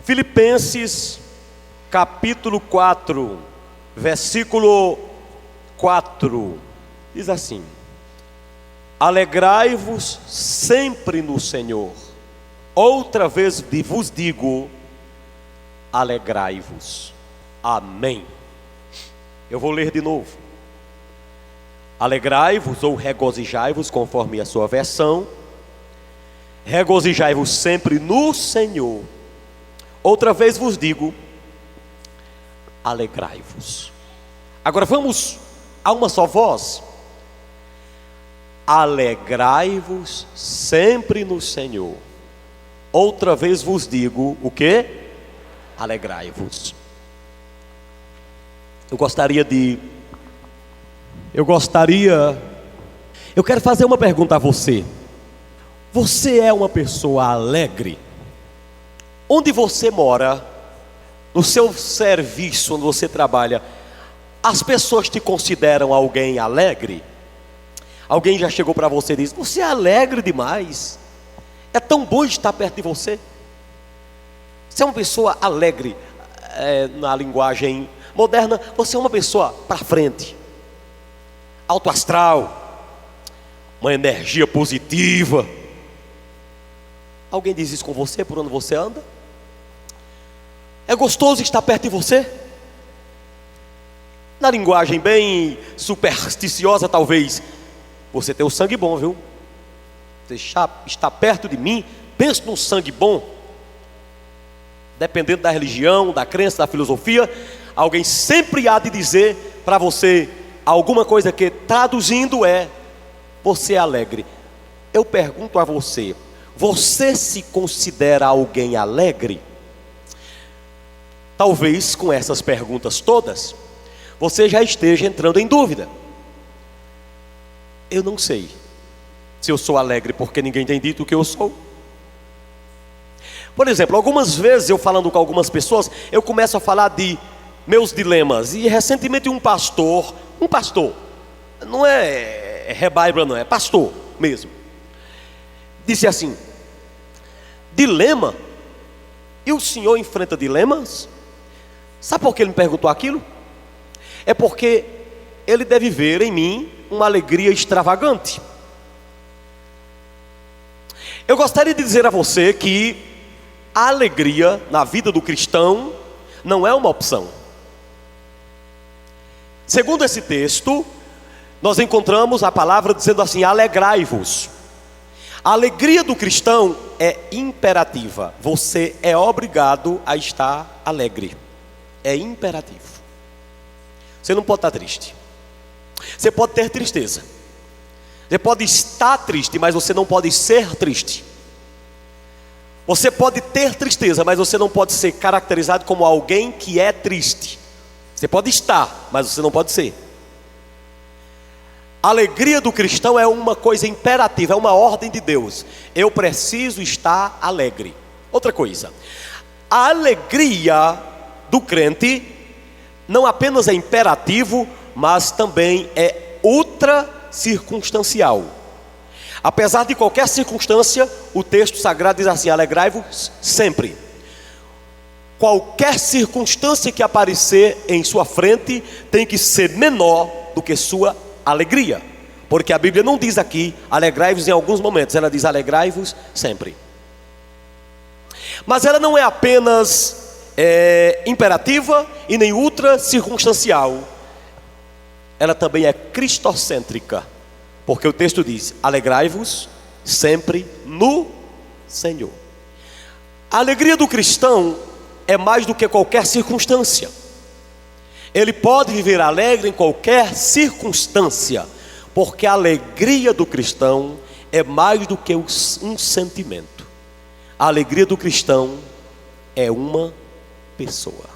Filipenses capítulo 4, versículo 4, diz assim: alegrai-vos sempre no Senhor. Outra vez vos digo, alegrai-vos. Amém. Eu vou ler de novo. Alegrai-vos ou regozijai-vos, conforme a sua versão. Regozijai-vos sempre no Senhor. Outra vez vos digo, alegrai-vos. Agora vamos a uma só voz. Alegrai-vos sempre no Senhor. Outra vez vos digo, o quê? Alegrai-vos. Eu quero fazer uma pergunta a você. Você é uma pessoa alegre? Onde você mora, no seu serviço, onde você trabalha, as pessoas te consideram alguém alegre? Alguém já chegou para você e disse: você é alegre demais, é tão bom estar perto de você. Você é uma pessoa alegre, na linguagem moderna, você é uma pessoa para frente, alto astral, uma energia positiva. Alguém diz isso com você, por onde você anda? É gostoso estar perto de você? Na linguagem bem supersticiosa, talvez: você tem o sangue bom, viu? Você está perto de mim, pensa num sangue bom. Dependendo da religião, da crença, da filosofia, alguém sempre há de dizer para você alguma coisa que, traduzindo, é: você é alegre. Eu pergunto a você: você se considera alguém alegre? Talvez com essas perguntas todas você já esteja entrando em dúvida. Eu não sei se eu sou alegre porque ninguém tem dito que eu sou. Por exemplo, algumas vezes eu falando com algumas pessoas, eu começo a falar de meus dilemas. E recentemente um pastor, não é rebaibra não, é pastor mesmo, disse assim: dilema? E o senhor enfrenta dilemas? Sabe por que ele me perguntou aquilo? É porque ele deve ver em mim uma alegria extravagante. Eu gostaria de dizer a você que a alegria na vida do cristão não é uma opção. Segundo esse texto, nós encontramos a palavra dizendo assim: alegrai-vos. A alegria do cristão é imperativa. Você é obrigado a estar alegre. É imperativo. Você não pode estar triste. Você pode ter tristeza. Você pode estar triste, mas você não pode ser triste. Você pode ter tristeza, mas você não pode ser caracterizado como alguém que é triste. Você pode estar, mas você não pode ser. A alegria do cristão é uma coisa imperativa, é uma ordem de Deus. Eu preciso estar alegre. Outra coisa, a alegria do crente não apenas é imperativo, mas também é ultra circunstancial. Apesar de qualquer circunstância, o texto sagrado diz assim: alegrai-vos sempre. Qualquer circunstância que aparecer em sua frente tem que ser menor do que sua alegria, porque a Bíblia não diz aqui alegrai-vos em alguns momentos, ela diz alegrai-vos sempre. Mas ela não é apenas imperativa e nem ultra circunstancial, ela também é cristocêntrica, porque o texto diz: alegrai-vos sempre no Senhor. A alegria do cristão é mais do que qualquer circunstância. Ele pode viver alegre em qualquer circunstância, porque a alegria do cristão é mais do que um sentimento. A alegria do cristão é uma pessoa.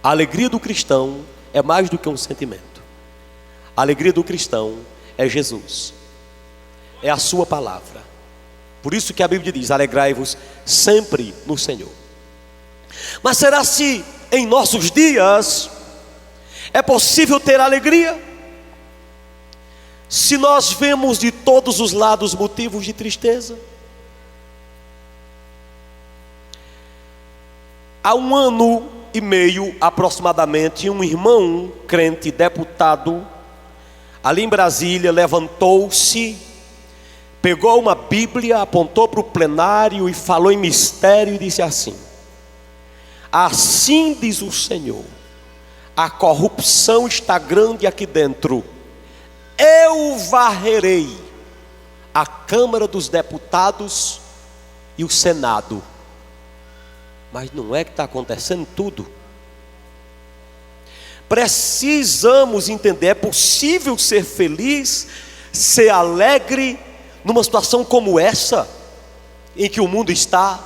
A alegria do cristão é mais do que um sentimento. A alegria do cristão é Jesus, é a sua palavra. Por isso que a Bíblia diz: alegrai-vos sempre no Senhor. Mas será se em nossos dias é possível ter alegria? Se nós vemos de todos os lados motivos de tristeza, Há 1 ano e meio aproximadamente, um irmão crente, deputado, ali em Brasília, levantou-se, pegou uma Bíblia, apontou para o plenário e falou em mistério e disse assim: assim diz o Senhor, a corrupção está grande aqui dentro, eu varrerei a Câmara dos Deputados e o Senado. Mas não é que está acontecendo tudo? Precisamos entender, é possível ser feliz, ser alegre numa situação como essa, em que o mundo está?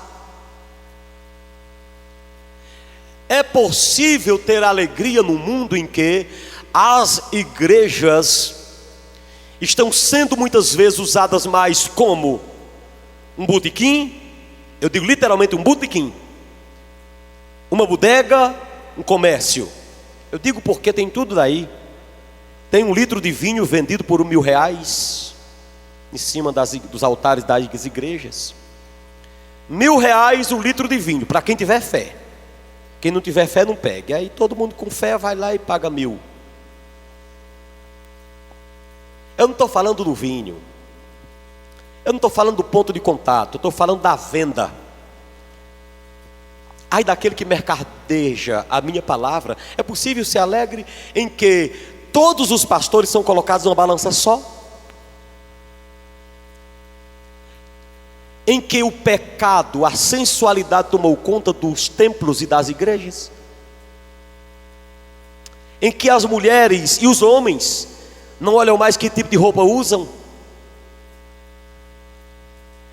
É possível ter alegria no mundo em que as igrejas estão sendo muitas vezes usadas mais como um botequim? Eu digo literalmente um botequim, uma bodega, um comércio. Eu digo porque tem tudo daí. Tem 1 litro de vinho vendido por R$1.000 em cima dos altares das igrejas. R$1.000 1 litro de vinho, para quem tiver fé. Quem não tiver fé não pegue. Aí todo mundo com fé vai lá e paga 1.000. Eu não estou falando do vinho, eu não estou falando do ponto de contato, eu estou falando da venda. Ai daquele que mercadeja a minha palavra. É possível ser alegre em que todos os pastores são colocados numa balança só? Em que o pecado, a sensualidade tomou conta dos templos e das igrejas? Em que as mulheres e os homens não olham mais que tipo de roupa usam?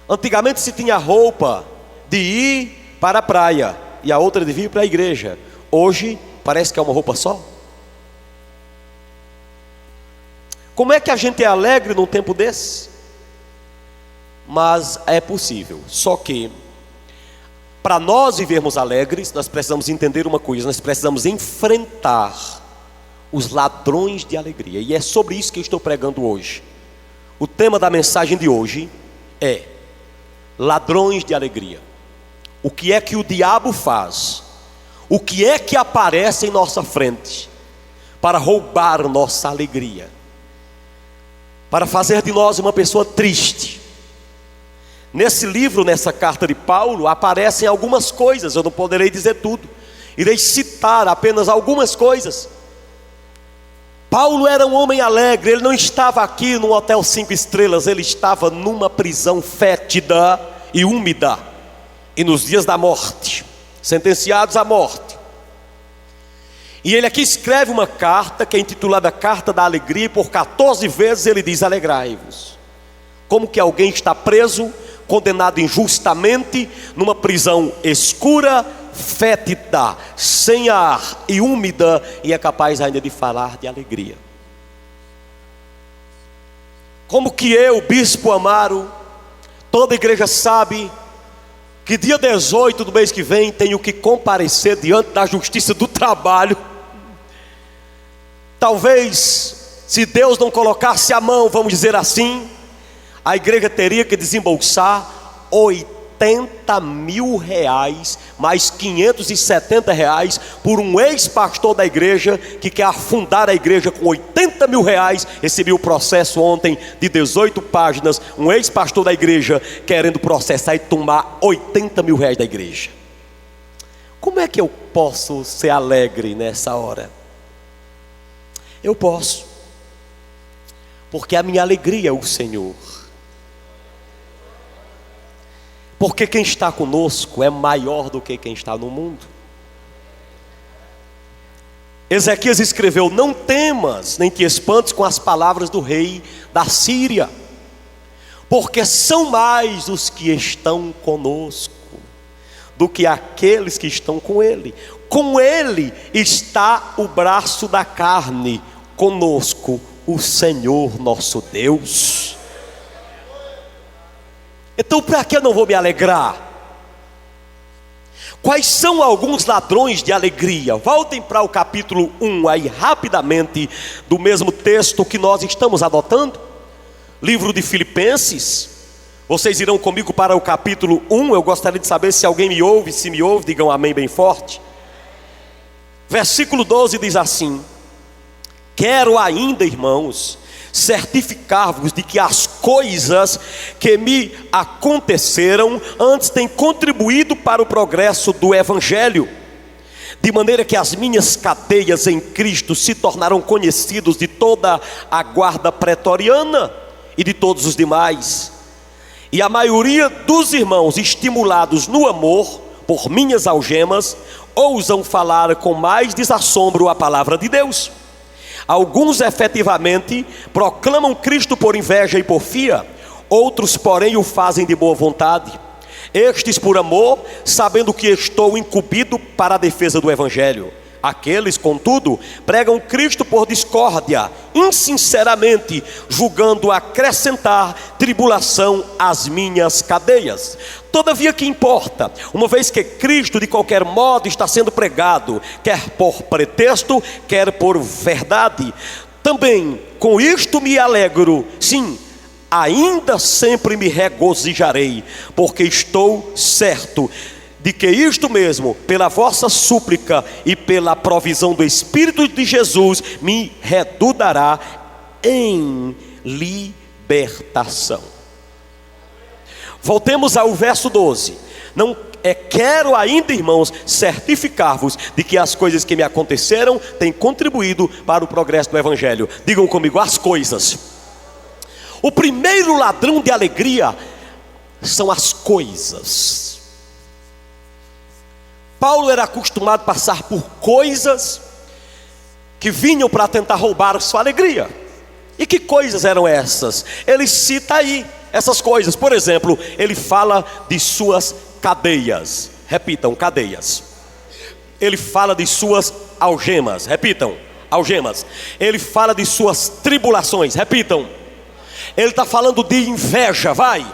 Antigamente se tinha roupa de ir para a praia e a outra de vir para a igreja. Hoje parece que é uma roupa só. Como é que a gente é alegre num tempo desse? Mas é possível. Só que para nós vivermos alegres, nós precisamos entender uma coisa: nós precisamos enfrentar os ladrões de alegria. E é sobre isso que eu estou pregando hoje. O tema da mensagem de hoje é ladrões de alegria. O que é que o diabo faz? O que é que aparece em nossa frente para roubar nossa alegria, para fazer de nós uma pessoa triste? Nesse livro, nessa carta de Paulo, aparecem algumas coisas. Eu não poderei dizer tudo, irei citar apenas algumas coisas. Paulo era um homem alegre. Ele não estava aqui num hotel 5 estrelas, ele estava numa prisão fétida e úmida, e nos dias da morte, sentenciados à morte. E ele aqui escreve uma carta que é intitulada Carta da Alegria, e por 14 vezes ele diz: alegrai-vos. Como que alguém está preso, condenado injustamente, numa prisão escura, fétida, sem ar e úmida, e é capaz ainda de falar de alegria? Como que eu, Bispo Amaro, toda a igreja sabe que dia 18 do mês que vem tenho que comparecer diante da Justiça do Trabalho. Talvez, se Deus não colocasse a mão, vamos dizer assim, a igreja teria que desembolsar R$80.000, mais R$570 por um ex-pastor da igreja que quer afundar a igreja com R$80.000. Recebi o processo ontem de 18 páginas, um ex-pastor da igreja querendo processar e tomar R$80.000 da igreja. Como é que eu posso ser alegre nessa hora? Eu posso, porque a minha alegria é o Senhor. Porque quem está conosco é maior do que quem está no mundo. Ezequias escreveu: não temas, nem te espantes com as palavras do rei da Síria, porque são mais os que estão conosco do que aqueles que estão com ele. Com ele está o braço da carne, conosco o Senhor nosso Deus. Então, para que eu não vou me alegrar? Quais são alguns ladrões de alegria? Voltem para o capítulo 1 aí rapidamente, do mesmo texto que nós estamos adotando, livro de Filipenses, Vocês irão comigo para o capítulo 1. Eu gostaria de saber se alguém me ouve. Se me ouve, digam amém bem forte. Versículo 12 diz assim: quero ainda, irmãos, certificar-vos de que as coisas que me aconteceram antes têm contribuído para o progresso do Evangelho, de maneira que as minhas cadeias em Cristo se tornaram conhecidos de toda a guarda pretoriana e de todos os demais. E a maioria dos irmãos, estimulados no amor por minhas algemas, ousam falar com mais desassombro a palavra de Deus. Alguns efetivamente proclamam Cristo por inveja e porfia, outros porém o fazem de boa vontade. Estes por amor, sabendo que estou incumbido para a defesa do Evangelho. Aqueles, contudo, pregam Cristo por discórdia, insinceramente, julgando acrescentar tribulação às minhas cadeias. Todavia, que importa, uma vez que Cristo de qualquer modo está sendo pregado, quer por pretexto, quer por verdade. Também com isto me alegro, sim, ainda sempre me regozijarei, porque estou certo de que isto mesmo, pela vossa súplica e pela provisão do Espírito de Jesus, me redundará em libertação. Voltemos ao verso 12. Quero ainda, irmãos, certificar-vos de que as coisas que me aconteceram têm contribuído para o progresso do Evangelho. Digam comigo, as coisas. O primeiro ladrão de alegria são as coisas. Paulo era acostumado a passar por coisas que vinham para tentar roubar sua alegria. E que coisas eram essas? Ele cita aí essas coisas. Por exemplo, ele fala de suas cadeias. Repitam, cadeias. Ele fala de suas algemas. Repitam, algemas. Ele fala de suas tribulações. Repitam. Ele está falando de inveja, vai.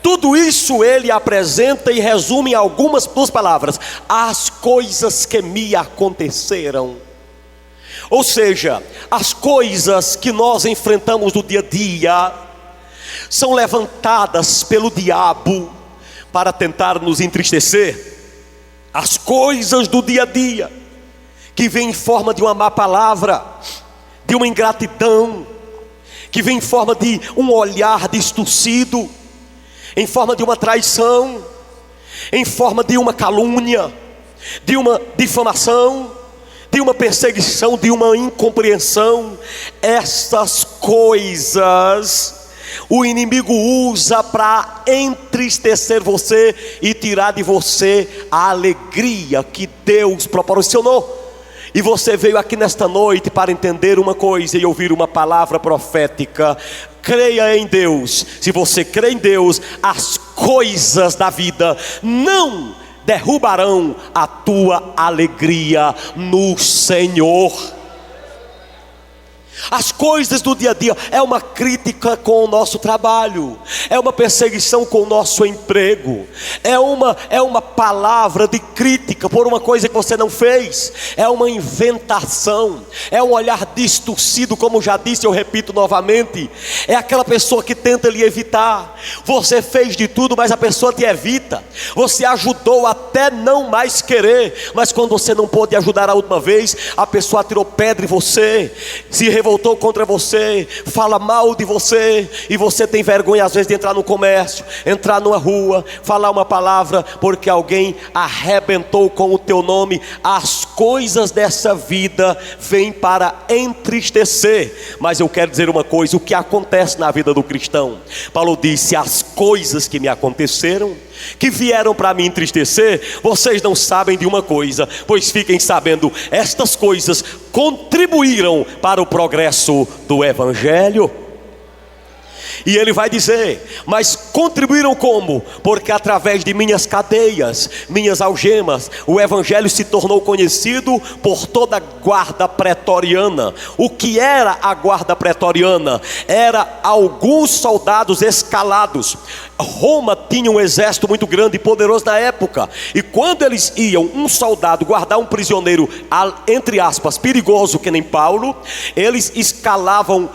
Tudo isso ele apresenta e resume em algumas duas palavras: as coisas que me aconteceram. Ou seja, as coisas que nós enfrentamos no dia a dia são levantadas pelo diabo para tentar nos entristecer. As coisas do dia a dia que vêm em forma de uma má palavra, de uma ingratidão, que vem em forma de um olhar distorcido, em forma de uma traição, em forma de uma calúnia, de uma difamação, de uma perseguição, de uma incompreensão. Essas coisas o inimigo usa para entristecer você e tirar de você a alegria que Deus proporcionou. E você veio aqui nesta noite para entender uma coisa e ouvir uma palavra profética. Creia em Deus. Se você crê em Deus, as coisas da vida não derrubarão a tua alegria no Senhor. As coisas do dia a dia é uma crítica com o nosso trabalho, é uma perseguição com o nosso emprego, é uma palavra de crítica por uma coisa que você não fez, é uma inventação, é um olhar distorcido, como já disse, eu repito novamente, é aquela pessoa que tenta lhe evitar. Você fez de tudo, mas a pessoa te evita. Você ajudou até não mais querer, mas quando você não pôde ajudar a última vez, a pessoa tirou pedra em você, se revoltou contra você, fala mal de você, e você tem vergonha às vezes de entrar no comércio, entrar numa rua, falar uma palavra, porque alguém arrebentou com o teu nome. As coisas dessa vida vêm para entristecer, mas eu quero dizer uma coisa: o que acontece na vida do cristão? Paulo disse: as coisas que me aconteceram, que vieram para me entristecer, vocês não sabem de uma coisa, pois fiquem sabendo, estas coisas contribuíram para o progresso do Evangelho. E ele vai dizer: mas contribuíram como? Porque através de minhas cadeias, minhas algemas, o Evangelho se tornou conhecido por toda a guarda pretoriana. O que era a guarda pretoriana? Era alguns soldados escalados. Roma tinha um exército muito grande e poderoso na época, e quando eles iam, um soldado, guardar um prisioneiro, entre aspas, perigoso, que nem Paulo, eles escalavam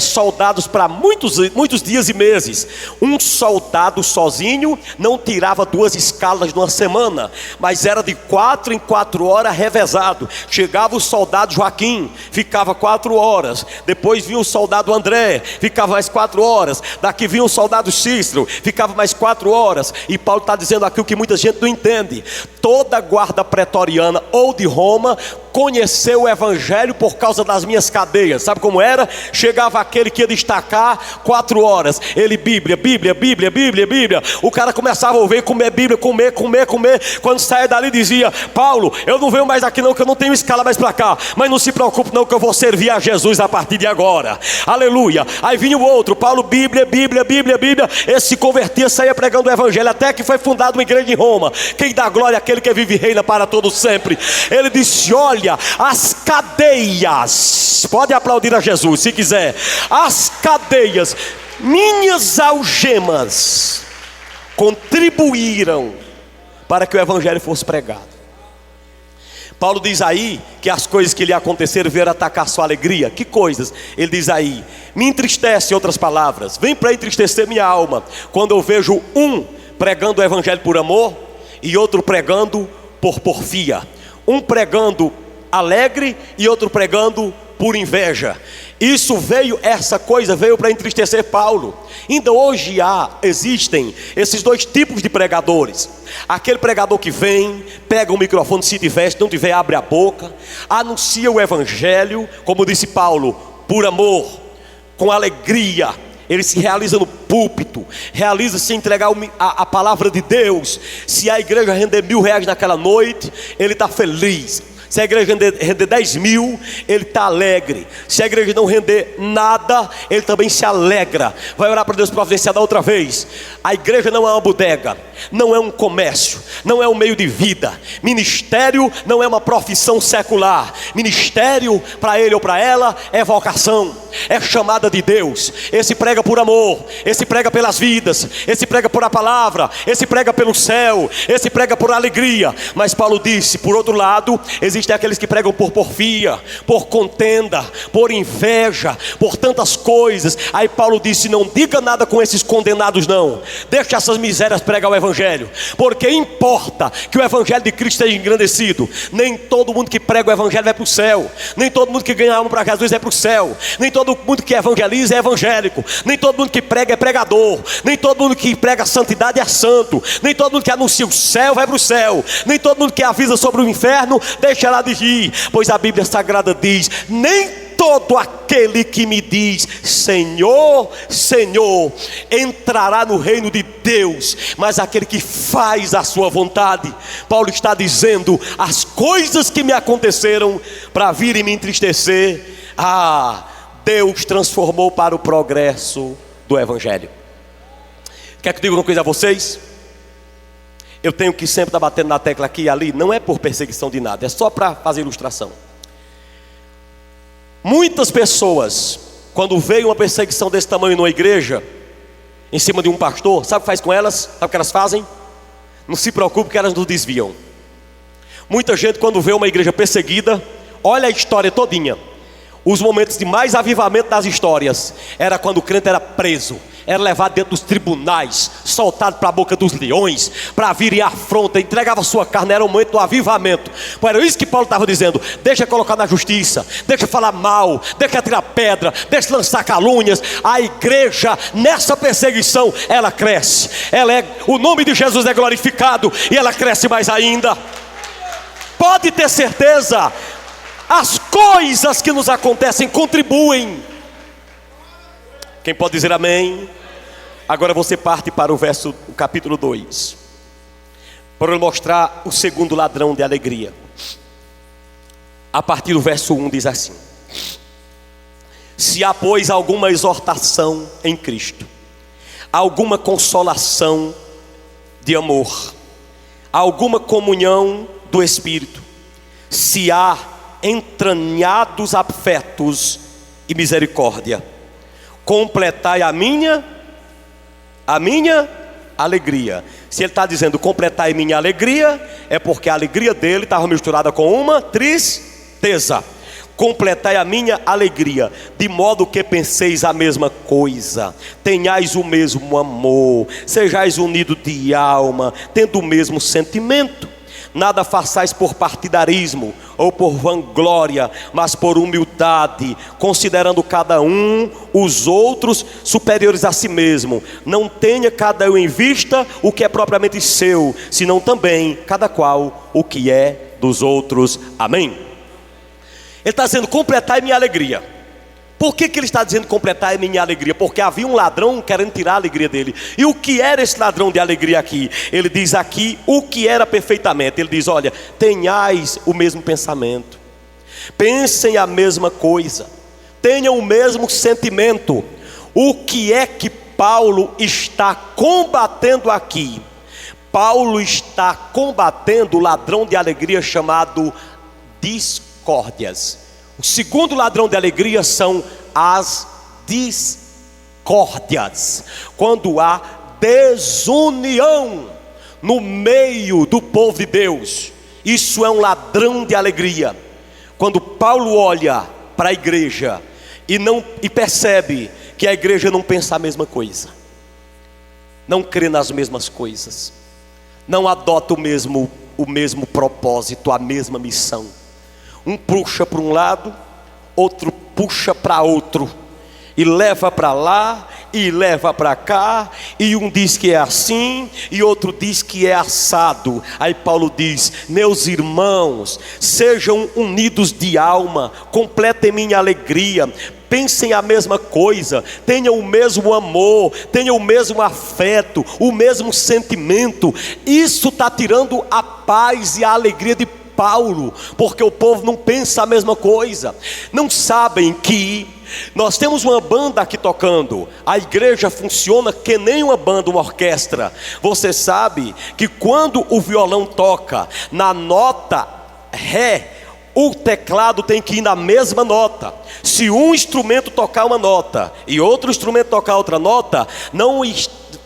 soldados para muitos muitos dias e meses. Um soldado sozinho não tirava 2 escalas numa semana, mas era de 4 em 4 horas revezado. Chegava o soldado Joaquim, ficava 4 horas. Depois vinha o soldado André, ficava mais 4 horas. Daqui vinha o soldado Cícero, ficava mais 4 horas. E Paulo está dizendo aqui o que muita gente não entende: toda a guarda pretoriana ou de Roma conheceu o evangelho por causa das minhas cadeias. Sabe como era? Chegava aquele que ia destacar 4 horas, ele Bíblia. O cara começava a ouvir, comer Bíblia, comer. Quando saia dali dizia: Paulo, eu não venho mais aqui não, que eu não tenho escala mais para cá. Mas não se preocupe não, que eu vou servir a Jesus a partir de agora. Aleluia. Aí vinha o outro, Paulo, Bíblia. Esse se convertia, saía pregando o evangelho, até que foi fundada uma igreja em Roma. Quem dá glória é aquele que vive e reina para todo sempre. Ele disse: olha, as cadeias, pode aplaudir a Jesus se quiser, as cadeias, minhas algemas, contribuíram para que o evangelho fosse pregado. Paulo diz aí que as coisas que lhe aconteceram vieram atacar sua alegria. Que coisas? Ele diz aí: me entristece, em outras palavras, vem para entristecer minha alma, quando eu vejo um pregando o evangelho por amor e outro pregando por porfia, um pregando alegre e outro pregando por inveja. Essa coisa veio para entristecer Paulo. Ainda hoje existem esses 2 tipos de pregadores: aquele pregador que vem, pega o microfone, se tiver, se não tiver, abre a boca, anuncia o evangelho, como disse Paulo, por amor, com alegria. Ele se realiza no púlpito, realiza-se entregar a palavra de Deus. Se a igreja render R$1.000 naquela noite, ele está feliz. Se a igreja render 10 mil, ele está alegre. Se a igreja não render nada, ele também se alegra. Vai orar para Deus providenciar da outra vez. A igreja não é uma bodega, não é um comércio, não é um meio de vida. Ministério não é uma profissão secular. Ministério, para ele ou para ela, é vocação, é chamada de Deus. Esse prega por amor, esse prega pelas vidas, esse prega por a palavra, esse prega pelo céu, esse prega por alegria. Mas Paulo disse, por outro lado, existem aqueles que pregam por porfia, por contenda, por inveja, por tantas coisas. Aí Paulo disse: não diga nada com esses condenados não, deixa essas misérias pregar o evangelho, porque importa que o evangelho de Cristo seja engrandecido. Nem todo mundo que prega o evangelho vai para o céu, nem todo mundo que ganha alma para Jesus é para o céu, nem todo mundo que evangeliza é evangélico, nem todo mundo que prega é pregador, nem todo mundo que prega santidade é santo, nem todo mundo que anuncia o céu vai para o céu, nem todo mundo que avisa sobre o inferno deixará de rir. Pois a Bíblia Sagrada diz: nem todo aquele que me diz Senhor, Senhor, entrará no reino de Deus, mas aquele que faz a sua vontade. Paulo está dizendo: as coisas que me aconteceram para vir e me entristecer, Deus transformou para o progresso do evangelho. Quer que eu diga uma coisa a vocês? Eu tenho que sempre estar batendo na tecla aqui e ali, não é por perseguição de nada, é só para fazer ilustração. Muitas pessoas, quando veio uma perseguição desse tamanho numa igreja, em cima de um pastor, sabe o que faz com elas? Sabe o que elas fazem? Não se preocupe que elas não desviam. Muita gente, quando vê uma igreja perseguida, olha a história todinha. Os momentos de mais avivamento das histórias era quando o crente era preso, era levado dentro dos tribunais, soltado para a boca dos leões, para vir em afronta, entregava sua carne. Era o momento do avivamento. Era isso que Paulo estava dizendo: deixa colocar na justiça, deixa falar mal, deixa tirar pedra, deixa lançar calúnias. A igreja nessa perseguição, ela cresce, o nome de Jesus é glorificado e ela cresce mais ainda. Pode ter certeza, as coisas que nos acontecem contribuem. Quem pode dizer amém? Agora você parte para o capítulo 2, para mostrar o segundo ladrão de alegria. A partir do verso 1 diz assim: se há, pois, alguma exortação em Cristo, alguma consolação de amor, alguma comunhão do Espírito, se há entranhados afetos e misericórdia, completai a minha alegria. Se ele está dizendo completai minha alegria, é porque a alegria dele estava misturada com uma tristeza. completai a minha alegria, de modo que penseis a mesma coisa, tenhais o mesmo amor, sejais unidos de alma, tendo o mesmo sentimento. Nada façais por partidarismo ou por vanglória, mas por humildade, considerando cada um os outros superiores a si mesmo. Não tenha cada um em vista o que é propriamente seu, senão também cada qual o que é dos outros. Amém? Ele está dizendo: completai minha alegria. Por que ele está dizendo completar a minha alegria? Porque havia um ladrão querendo tirar a alegria dele. E o que era esse ladrão de alegria aqui? Ele diz aqui o que era perfeitamente. Ele diz: olha, tenhais o mesmo pensamento, pensem a mesma coisa, tenham o mesmo sentimento. O que é que Paulo está combatendo aqui? Paulo está combatendo o ladrão de alegria chamado discórdias. O segundo ladrão de alegria são as discórdias. Quando há desunião no meio do povo de Deus, isso é um ladrão de alegria. Quando Paulo olha para a igreja e percebe que a igreja não pensa a mesma coisa, não crê nas mesmas coisas, não adota o mesmo propósito, a mesma missão. Um puxa para um lado, outro puxa para outro, e leva para lá, e leva para cá, e um diz que é assim, e outro diz que é assado. Aí Paulo diz: meus irmãos, sejam unidos de alma, completem minha alegria, pensem a mesma coisa, tenham o mesmo amor, tenham o mesmo afeto, o mesmo sentimento. Isso está tirando a paz e a alegria de Paulo, porque o povo não pensa a mesma coisa. Não sabem que nós temos uma banda aqui tocando, a igreja funciona que nem uma banda, uma orquestra. Você sabe que quando o violão toca na nota Ré, o teclado tem que ir na mesma nota. Se um instrumento tocar uma nota e outro instrumento tocar outra nota, não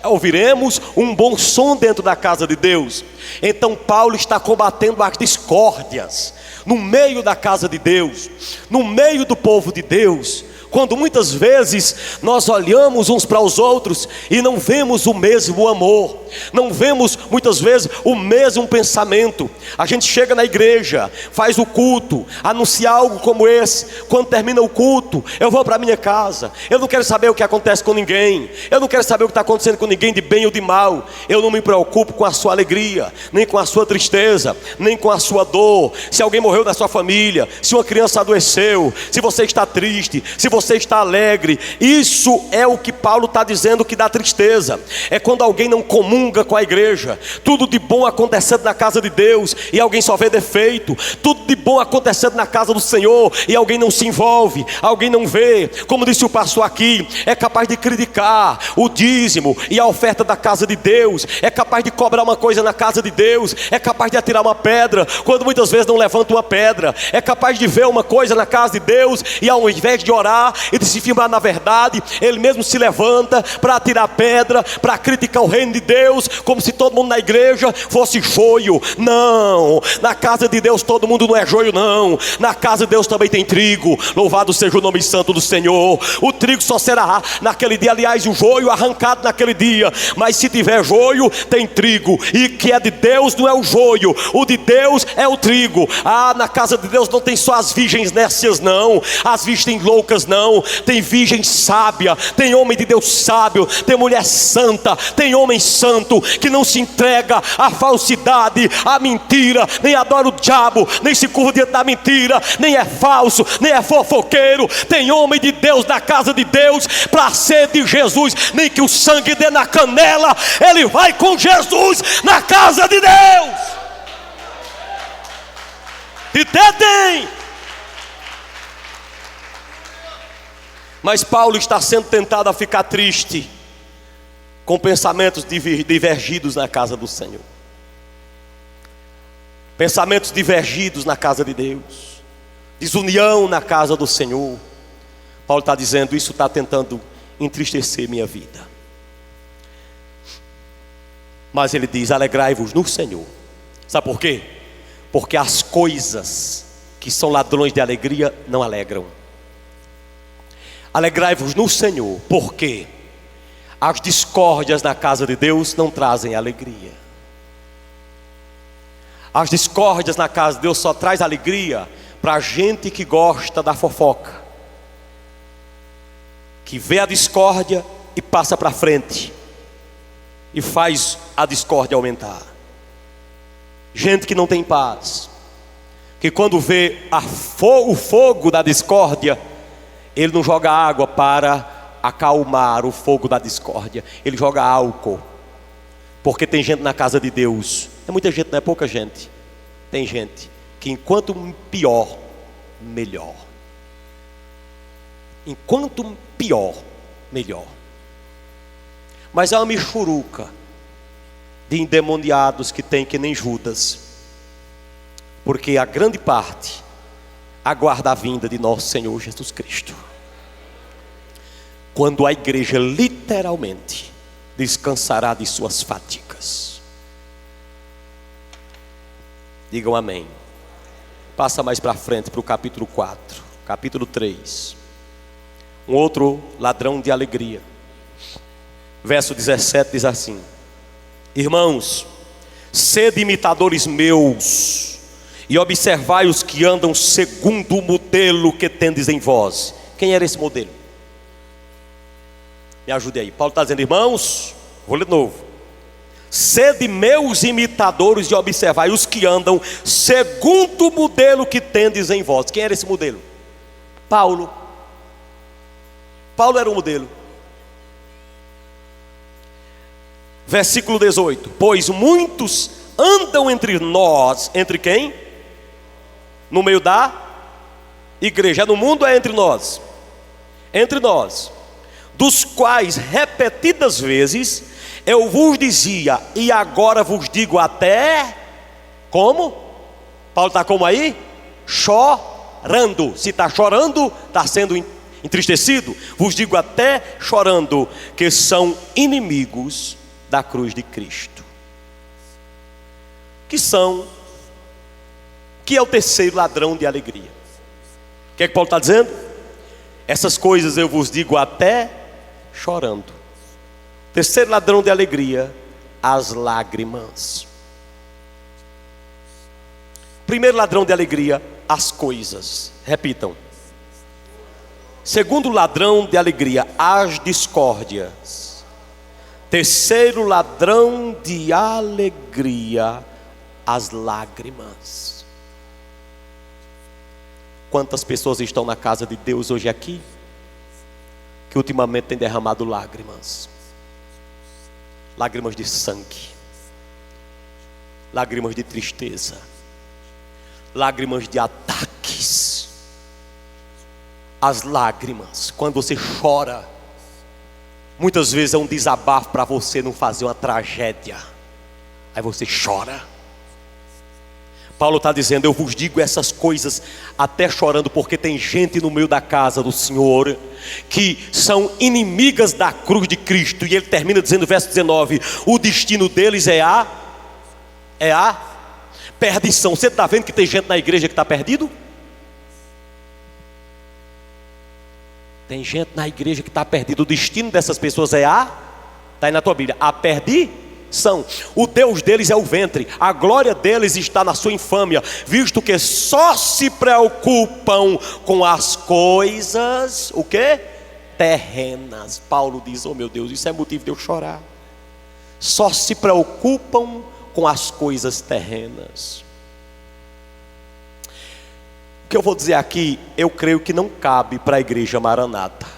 ouviremos um bom som dentro da casa de Deus. Então Paulo está combatendo as discórdias no meio da casa de Deus, no meio do povo de Deus. Quando muitas vezes nós olhamos uns para os outros e não vemos o mesmo amor, não vemos muitas vezes o mesmo pensamento. A gente chega na igreja, faz o culto, anuncia algo como esse. Quando termina o culto, eu vou para minha casa, eu não quero saber o que acontece com ninguém, eu não quero saber o que está acontecendo com ninguém, de bem ou de mal. Eu não me preocupo com a sua alegria, nem com a sua tristeza, nem com a sua dor. Se alguém morreu da sua família, se uma criança adoeceu, se você está triste, se você está alegre. Isso é o que Paulo está dizendo que dá tristeza. É quando alguém não comunga com a igreja. Tudo de bom acontecendo na casa de Deus e alguém só vê defeito. Tudo de bom acontecendo na casa do Senhor e alguém não se envolve, alguém não vê. Como disse o pastor aqui, é capaz de criticar o dízimo e a oferta da casa de Deus, é capaz de cobrar uma coisa na casa de Deus, é capaz de atirar uma pedra quando muitas vezes não levanta uma pedra, é capaz de ver uma coisa na casa de Deus e ao invés de orar e de se firmar na verdade, ele mesmo se levanta para atirar pedra, para criticar o reino de Deus, como se todo mundo na igreja fosse joio. Não, na casa de Deus todo mundo não é joio, não. Na casa de Deus também tem trigo. Louvado seja o nome santo do Senhor. O trigo só será naquele dia, aliás, o joio arrancado naquele dia, mas se tiver joio, tem trigo, e que é de Deus não é o joio, o de Deus é o trigo. Na casa de Deus não tem só as virgens nécias, não, as virgens loucas, não. Tem virgem sábia, tem homem de Deus sábio, tem mulher santa, tem homem santo que não se entrega à falsidade, à mentira, nem adora o diabo, nem se curva diante da mentira, nem é falso, nem é fofoqueiro. Tem homem de Deus na casa de Deus, para ser de Jesus, nem que o sangue dê na canela, ele vai com Jesus na casa de Deus. E tem. Mas Paulo está sendo tentado a ficar triste com pensamentos divergidos na casa do Senhor, pensamentos divergidos na casa de Deus, desunião na casa do Senhor. Paulo está dizendo: isso está tentando entristecer minha vida. Mas ele diz: alegrai-vos no Senhor. Sabe por quê? Porque as coisas que são ladrões de alegria não alegram. Alegrai-vos no Senhor, porque as discórdias na casa de Deus não trazem alegria. As discórdias na casa de Deus só traz alegria para gente que gosta da fofoca, que vê a discórdia e passa para frente e faz a discórdia aumentar. Gente que não tem paz, que quando vê o fogo da discórdia, ele não joga água para acalmar o fogo da discórdia, ele joga álcool. Porque tem gente na casa de Deus, é muita gente, não é pouca gente. Tem gente que enquanto pior, melhor. Enquanto pior, melhor. Mas é uma michuruca de endemoniados que tem que nem Judas, porque a grande parte aguarda a vinda de nosso Senhor Jesus Cristo, quando a igreja literalmente descansará de suas fadigas. Digam amém. Passa mais para frente para o capítulo 4, capítulo 3. Um outro ladrão de alegria. Verso 17 diz assim: irmãos, sede imitadores meus, e observai os que andam segundo o modelo que tendes em vós. Quem era esse modelo? Me ajude aí. Paulo está dizendo, irmãos, vou ler de novo. Sede meus imitadores e observai os que andam segundo o modelo que tendes em vós. Quem era esse modelo? Paulo. Paulo era o modelo. Versículo 18: pois muitos andam entre nós. Entre quem? No meio da igreja. É no mundo ou é entre nós? Entre nós. Dos quais repetidas vezes eu vos dizia, e agora vos digo até. Como? Paulo está como aí? Chorando. Se está chorando, está sendo entristecido. Vos digo até chorando, que são inimigos da cruz de Cristo. Que é o terceiro ladrão de alegria. O que é que Paulo está dizendo? Essas coisas eu vos digo até chorando. Terceiro ladrão de alegria, as lágrimas. Primeiro ladrão de alegria, as coisas. Repitam. Segundo ladrão de alegria, as discórdias. Terceiro ladrão de alegria, as lágrimas. Quantas pessoas estão na casa de Deus hoje aqui, que ultimamente têm derramado lágrimas? Lágrimas de sangue, lágrimas de tristeza, lágrimas de ataques. As lágrimas, quando você chora, muitas vezes é um desabafo para você não fazer uma tragédia. Aí você chora. Paulo está dizendo, eu vos digo essas coisas até chorando, porque tem gente no meio da casa do Senhor que são inimigas da cruz de Cristo. E ele termina dizendo, verso 19, o destino deles é a perdição. Você está vendo que tem gente na igreja que está perdido? Tem gente na igreja que está perdido. O destino dessas pessoas está aí na tua Bíblia, a perdição. O Deus deles é o ventre, a glória deles está na sua infâmia, visto que só se preocupam com as coisas, o quê? Terrenas. Paulo diz, oh meu Deus, isso é motivo de eu chorar. Só se preocupam com as coisas terrenas. O que eu vou dizer aqui, eu creio que não cabe para a igreja Maranata.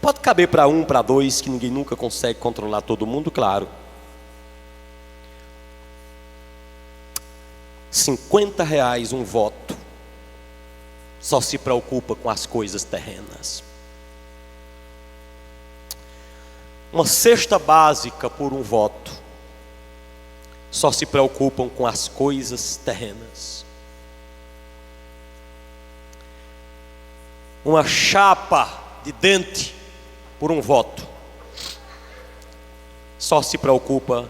Pode caber para um, para dois, que ninguém nunca consegue controlar todo mundo, claro. R$50 um voto. Só se preocupa com as coisas terrenas. Uma cesta básica por um voto. Só se preocupam com as coisas terrenas. Uma chapa de dente por um voto. Só se preocupa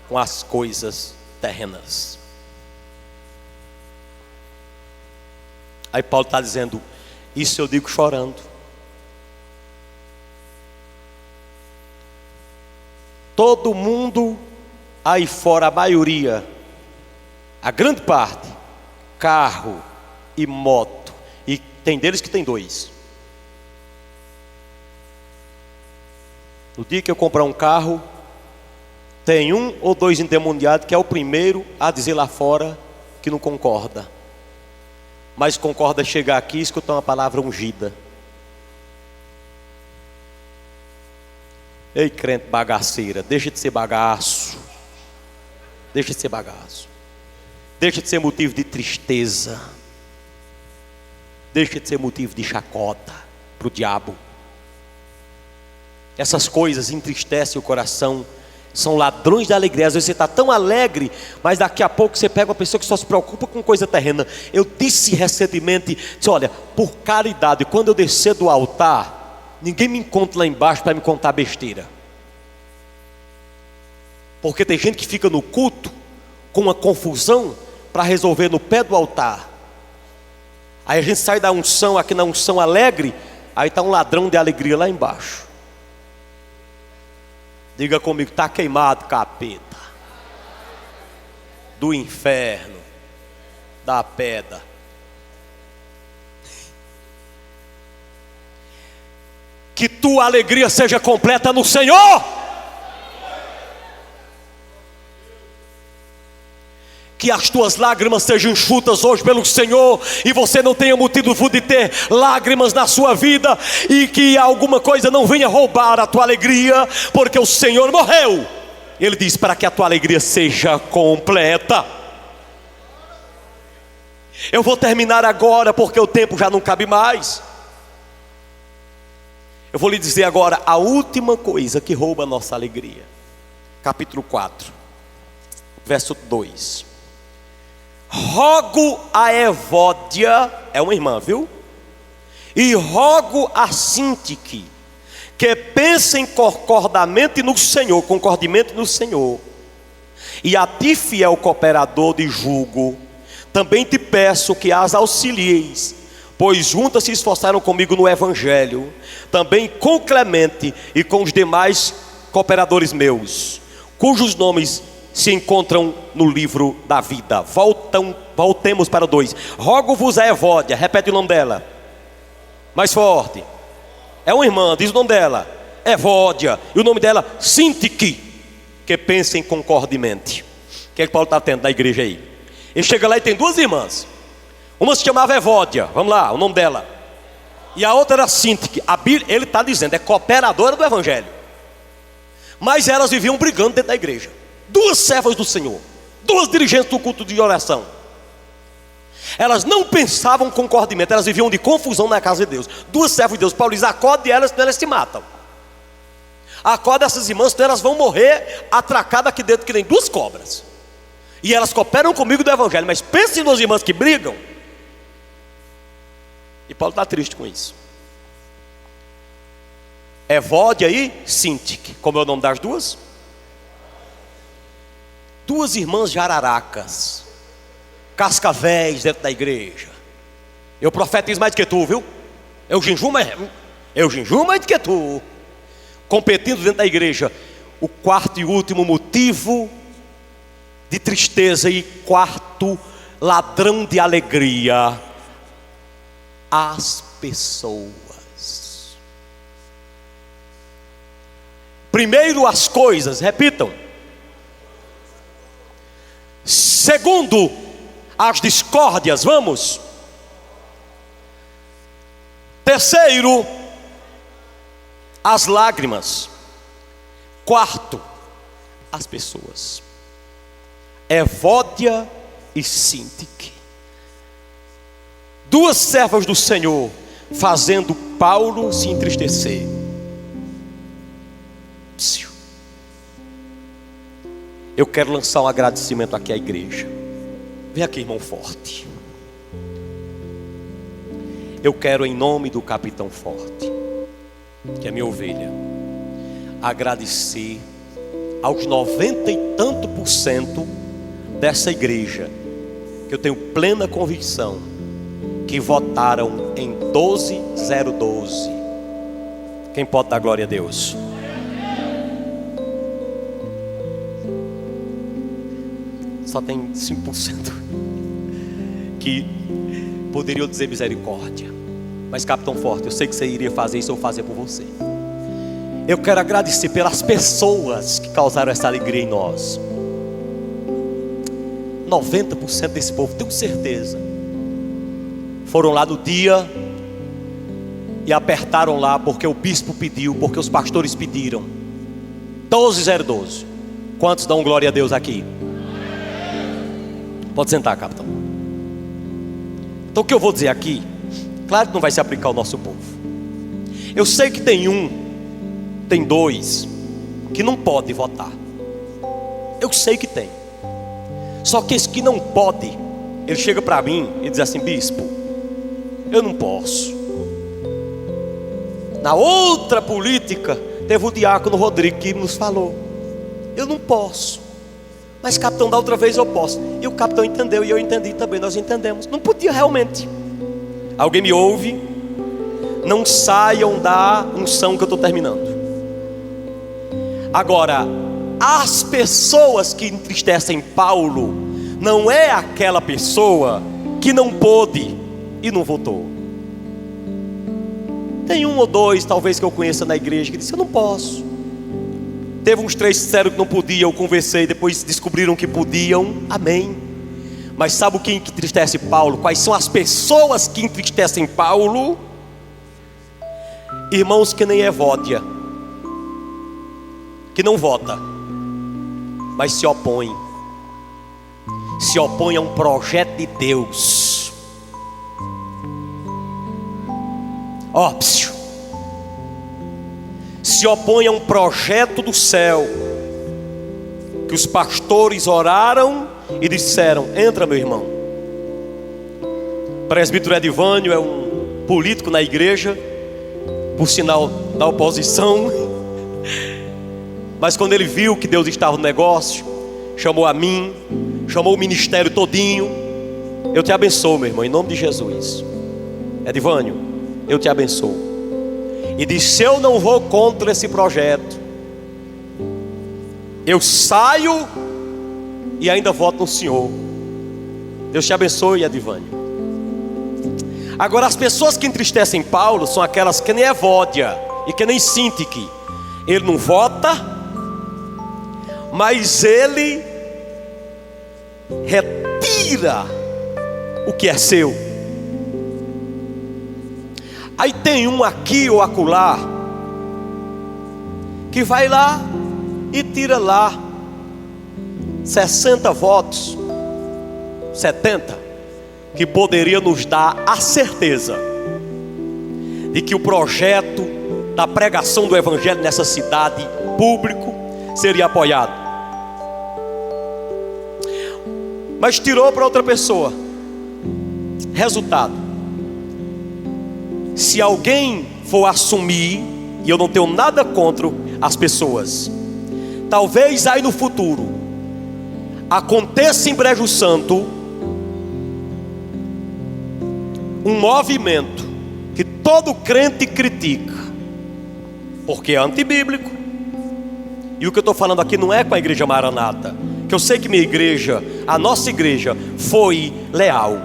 com as coisas terrenas. Aí Paulo está dizendo, isso eu digo chorando. Todo mundo aí fora, a maioria, a grande parte, carro e moto, e tem deles que tem 2. No dia que eu comprar um carro, tem 1 ou 2 endemoniados, que é o primeiro a dizer lá fora que não concorda, mas concorda chegar aqui e escutar uma palavra ungida. Ei, crente bagaceira, deixa de ser bagaço. Deixa de ser bagaço. Deixa de ser motivo de tristeza. Deixa de ser motivo de chacota para o diabo. Essas coisas entristecem o coração. São ladrões da alegria. Às vezes você está tão alegre, mas daqui a pouco você pega uma pessoa que só se preocupa com coisa terrena. Eu disse recentemente, olha, por caridade, quando eu descer do altar, ninguém me encontra lá embaixo para me contar besteira. Porque tem gente que fica no culto com uma confusão para resolver no pé do altar. Aí a gente sai da unção, aqui na unção alegre, aí está um ladrão de alegria lá embaixo. Diga comigo, está queimado, capeta do inferno, da pedra. Que tua alegria seja completa no Senhor. Que as tuas lágrimas sejam enxutas hoje pelo Senhor, e você não tenha motivo de ter lágrimas na sua vida, e que alguma coisa não venha roubar a tua alegria, porque o Senhor morreu. Ele diz para que a tua alegria seja completa. Eu vou terminar agora, porque o tempo já não cabe mais. Eu vou lhe dizer agora a última coisa que rouba a nossa alegria. Capítulo 4, verso 2. Rogo a Evódia, é uma irmã, viu? E rogo a Sintique, que pensem concordemente no Senhor. E a ti, fiel cooperador de jugo, também te peço que as auxilieis, pois juntas se esforçaram comigo no Evangelho, também com Clemente e com os demais cooperadores meus, cujos nomes se encontram no livro da vida. Voltemos para o 2. Rogo-vos a Evódia, repete o nome dela, mais forte. É uma irmã, diz o nome dela, Evódia, e o nome dela, Sintique, que pensem concordemente. O que é que Paulo está tendo na igreja aí? Ele chega lá e tem 2 irmãs. Uma se chamava Evódia, vamos lá, o nome dela, e a outra era Sintique. Ele está dizendo, é cooperadora do Evangelho, mas elas viviam brigando dentro da igreja. 2 servas do Senhor, 2 dirigentes do culto de oração. Elas não pensavam concordemente, elas viviam de confusão na casa de Deus. 2 servas de Deus. Paulo diz, acorde elas, senão elas se matam. Acorde essas irmãs, senão elas vão morrer atracadas aqui dentro que nem 2 cobras. E elas cooperam comigo do Evangelho. Mas pense em 2 irmãs que brigam. E Paulo está triste com isso. Evódia e Sintique. Como é o nome das 2? 2 irmãs jararacas, cascavéis dentro da igreja. Eu profetizo mais do que tu, viu? Eu jejuo mais do que tu. Competindo dentro da igreja. O 4º e último motivo de tristeza e 4º ladrão de alegria: as pessoas. Primeiro as coisas, repitam. Segundo, as discórdias, vamos. Terceiro, as lágrimas. 4, as pessoas. Evódia e Sintique, 2 servas do Senhor, fazendo Paulo se entristecer. Eu quero lançar um agradecimento aqui à igreja. Vem aqui, irmão Forte. Eu quero, em nome do capitão Forte, que é minha ovelha, agradecer aos 90 e tanto % dessa igreja, que eu tenho plena convicção que votaram em 12012. Quem pode dar glória a Deus? Só tem 5% que poderiam dizer misericórdia. Mas capitão Forte, eu sei que você iria fazer isso, eu vou fazer por você. Eu quero agradecer pelas pessoas que causaram essa alegria em nós. 90% desse povo, tenho certeza, foram lá no dia e apertaram lá porque o bispo pediu, porque os pastores pediram. 12012. Quantos dão glória a Deus aqui? Pode sentar, capitão. Então o que eu vou dizer aqui, claro que não vai se aplicar ao nosso povo. Eu sei que tem dois que não pode votar. Eu sei que tem. Só que esse que não pode, ele chega para mim e diz assim: bispo, eu não posso. Na outra política, teve o diácono Rodrigo que nos falou: eu não posso. Mas capitão, da outra vez eu posso. E o capitão entendeu e eu entendi também, nós entendemos. Não podia realmente. Alguém me ouve? Não saiam da unção que eu estou terminando. Agora, as pessoas que entristecem Paulo, não é aquela pessoa que não pôde e não votou. Tem um ou dois, talvez, que eu conheça na igreja, que disse: eu não posso. Teve uns 3 que disseram que não podiam, eu conversei, depois descobriram que podiam, amém. Mas sabe o que entristece Paulo? Quais são as pessoas que entristecem Paulo? Irmãos que nem Evódia, que não vota, mas se opõe a um projeto de Deus. Óbvio. Se opõe a um projeto do céu, que os pastores oraram e disseram: entra, meu irmão. O presbítero Edivânio é um político na igreja, por sinal da oposição, mas quando ele viu que Deus estava no negócio, chamou a mim, chamou o ministério todinho. Eu te abençoo, meu irmão, em nome de Jesus. Edivânio, eu te abençoo. E disse: eu não vou contra esse projeto, eu saio e ainda voto no Senhor. Deus te abençoe, Edivânio. Agora, as pessoas que entristecem Paulo são aquelas que nem Evódia e que nem Sintique. Ele não vota, mas ele retira o que é seu. Aí tem um aqui ou acolá que vai lá e tira lá 60 votos, 70, que poderia nos dar a certeza de que o projeto da pregação do evangelho nessa cidade público seria apoiado. Mas tirou para outra pessoa. Resultado: se alguém for assumir, e eu não tenho nada contra as pessoas, talvez aí no futuro aconteça em Brejo Santo um movimento que todo crente critica, porque é antibíblico. E o que eu estou falando aqui não é com a igreja Maranata, que eu sei que minha igreja, a nossa igreja, foi leal.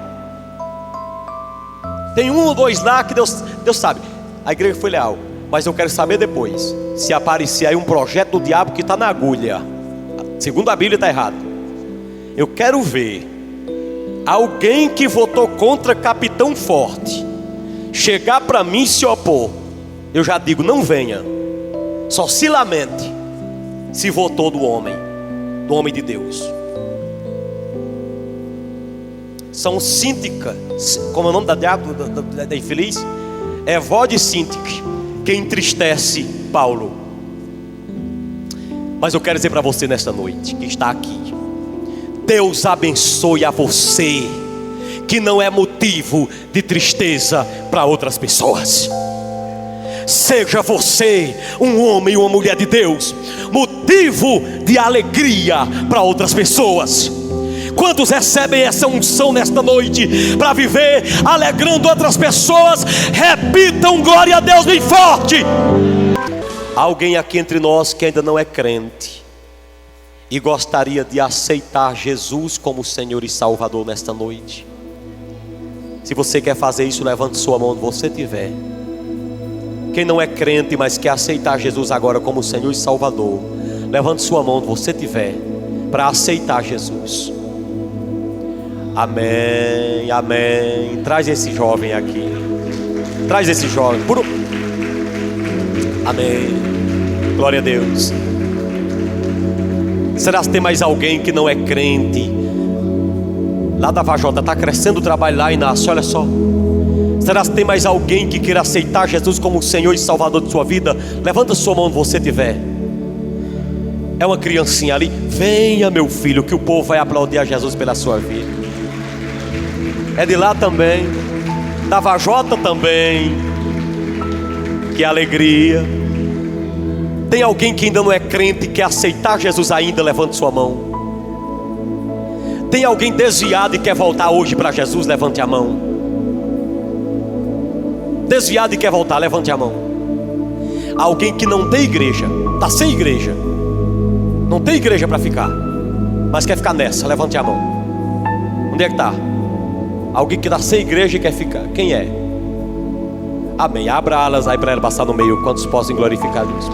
Tem um ou dois lá que Deus sabe, a igreja foi leal. Mas eu quero saber depois, se aparecer aí um projeto do diabo que está na agulha, segundo a Bíblia está errado. Eu quero ver alguém que votou contra Capitão Forte chegar para mim e se opor. Eu já digo: não venha. Só se lamente se votou do homem de Deus. São Sintica, como é o nome da diabo, da infeliz? Evódia e Sintique, que entristece Paulo. Mas eu quero dizer para você nesta noite, que está aqui: Deus abençoe a você, que não é motivo de tristeza para outras pessoas. Seja você um homem e uma mulher de Deus, motivo de alegria para outras pessoas. Quantos recebem essa unção nesta noite para viver alegrando outras pessoas? Repitam glória a Deus bem forte. Alguém aqui entre nós que ainda não é crente e gostaria de aceitar Jesus como Senhor e Salvador nesta noite? Se você quer fazer isso, levante sua mão onde você estiver. Quem não é crente, mas quer aceitar Jesus agora como Senhor e Salvador, levante sua mão onde você estiver para aceitar Jesus. Amém, amém. Traz esse jovem aqui. Traz esse jovem. Amém. Glória a Deus. Será que tem mais alguém que não é crente? Lá da Vajota está crescendo o trabalho lá, Inácio, olha só. Será que tem mais alguém que queira aceitar Jesus como o Senhor e Salvador de sua vida? Levanta sua mão onde você estiver. É uma criancinha ali. Venha, meu filho, que o povo vai aplaudir a Jesus pela sua vida. É de lá também, da Vajota também. Que alegria. Tem alguém que ainda não é crente e quer aceitar Jesus ainda? Levante sua mão. Tem alguém desviado e quer voltar hoje para Jesus? Levante a mão. Desviado e quer voltar? Levante a mão. Alguém que não tem igreja, está sem igreja, não tem igreja para ficar, mas quer ficar nessa? Levante a mão. Onde é que está? Alguém que está sem igreja e quer ficar. Quem é? Amém. Abra alas aí para ela passar no meio. Quantos possam glorificar Deus?